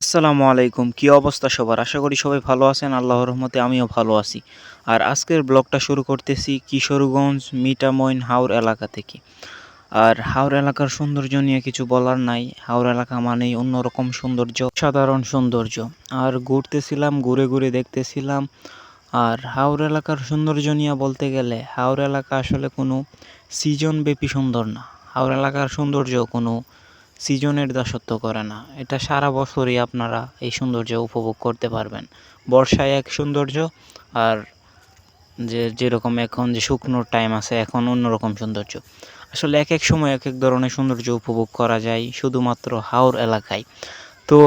আসসালামু আলাইকুম। কি অবস্থা সবার? আশা করি সবাই ভালো আছেন। আল্লাহর রহমতে আমিও ভালো আছি। আর আজকের ব্লগটা শুরু করতেছি কিশোরগঞ্জ মিঠামইন হাওর এলাকা থেকে। আর হাওর এলাকার সৌন্দর্য নিয়ে কিছু বলার নাই। হাওর এলাকা মানেই অন্যরকম সৌন্দর্য, সাধারণ সৌন্দর্য। আর ঘুরতেছিলাম, ঘুরে ঘুরে দেখতেছিলাম। আর হাওর এলাকার সৌন্দর্য নিয়ে বলতে গেলে হাওর এলাকা আসলে কোনো সিজনব্যাপী সুন্দর না। হাওর এলাকার সৌন্দর্য কোনো সিজনের দাসত্ব করে না। এটা সারা বছরই আপনারা এই সৌন্দর্য উপভোগ করতে পারবেন। বর্ষায় এক সৌন্দর্য, আর যেরকম এখন যে শুকনোর টাইম আছে এখন অন্যরকম সৌন্দর্য। আসলে এক এক সময় এক এক ধরনের সৌন্দর্য উপভোগ করা যায় শুধুমাত্র হাওর এলাকায়। তো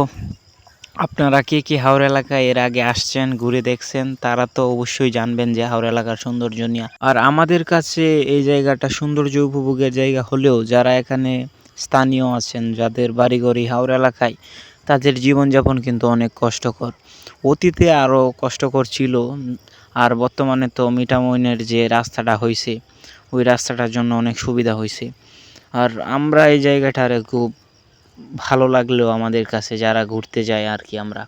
আপনারা কে কে হাওর এলাকায় এর আগে আসছেন, ঘুরে দেখছেন, তারা তো অবশ্যই জানবেন যে হাওর এলাকার সৌন্দর্য নিয়ে। আর আমাদের কাছে এই জায়গাটা সৌন্দর্য উপভোগের জায়গা হলেও যারা এখানে স্থানীয় আছেন, যাদের বাড়িঘড়ি হাওর এলাকায়, তাদের জীবনযাপন কিন্তু অনেক কষ্টকর। অতীতে আরও কষ্টকর ছিল, আর বর্তমানে তো মিঠামইনের যে রাস্তাটা হয়েছে ওই রাস্তাটার জন্য অনেক সুবিধা হয়েছে। আর আমরা এই জায়গাটারে খুব ভালো লাগলেও আমাদের কাছে যারা ঘুরতে যায় আর কি, আমরা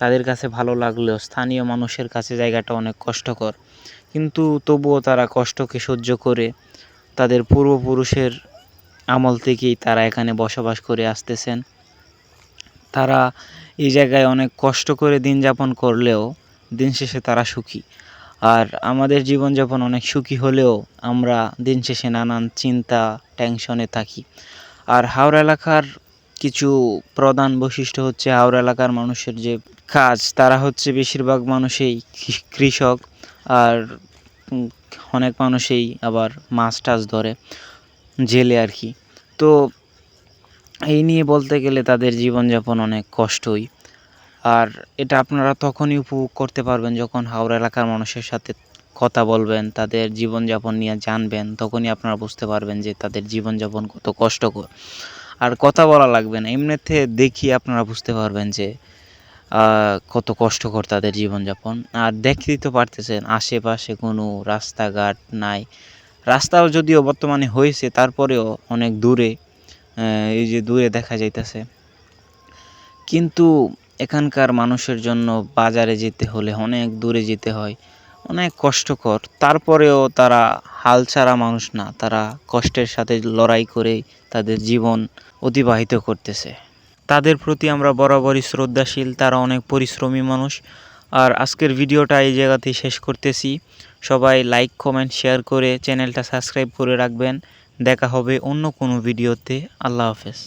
তাদের কাছে ভালো লাগলেও স্থানীয় মানুষের কাছে জায়গাটা অনেক কষ্টকর। কিন্তু তবুও তারা কষ্টকে সহ্য করে তাদের পূর্বপুরুষের আমল থেকেই তারা এখানে বসবাস করে আসতেছেন। তারা এই জায়গায় অনেক কষ্ট করে দিন যাপন করলেও দিন শেষে তারা সুখী। আর আমাদের জীবনযাপন অনেক সুখী হলেও আমরা দিন শেষে নানান চিন্তা টেনশনে থাকি। আর হাওর এলাকার কিছু প্রধান বৈশিষ্ট্য হচ্ছে, হাওর এলাকার মানুষের যে কাজ, তারা হচ্ছে বেশিরভাগ মানুষই কৃষক। আর অনেক মানুষই আবার মাছ টাছ ধরে, জেলে আর কি। তো এই নিয়ে বলতে গেলে তাদের জীবনযাপন অনেক কষ্টই। আর এটা আপনারা তখনই উপভোগ করতে পারবেন যখন হাওর এলাকার মানুষের সাথে কথা বলবেন, তাদের জীবনযাপন নিয়ে জানবেন, তখনই আপনারা বুঝতে পারবেন যে তাদের জীবনযাপন কত কষ্টকর। আর কথা বলা লাগবে না, এমনিতে দেখি আপনারা বুঝতে পারবেন যে কত কষ্টকর তাদের জীবনযাপন। আর দেখতেই তো পারতেছেন আশেপাশে কোনো রাস্তাঘাট নাই। রাস্তাও যদিও বর্তমানে হয়েছে, তারপরেও অনেক দূরে, এই যে দূরে দেখা যাইতেছে। কিন্তু এখানকার মানুষের জন্য বাজারে যেতে হলে অনেক দূরে যেতে হয়, অনেক কষ্টকর। তারপরেও তারা হাল ছাড়া মানুষ না, তারা কষ্টের সাথে লড়াই করে তাদের জীবন অতিবাহিত করতেছে। তাদের প্রতি আমরা বরাবরই শ্রদ্ধাশীল, তারা অনেক পরিশ্রমী মানুষ। আর আজকের ভিডিওটা এই জায়গাতেই শেষ করতেছি। সবাই লাইক কমেন্ট শেয়ার করে চ্যানেলটা সাবস্ক্রাইব করে রাখবেন। দেখা হবে অন্য কোনো ভিডিওতে। আল্লাহ হাফেজ।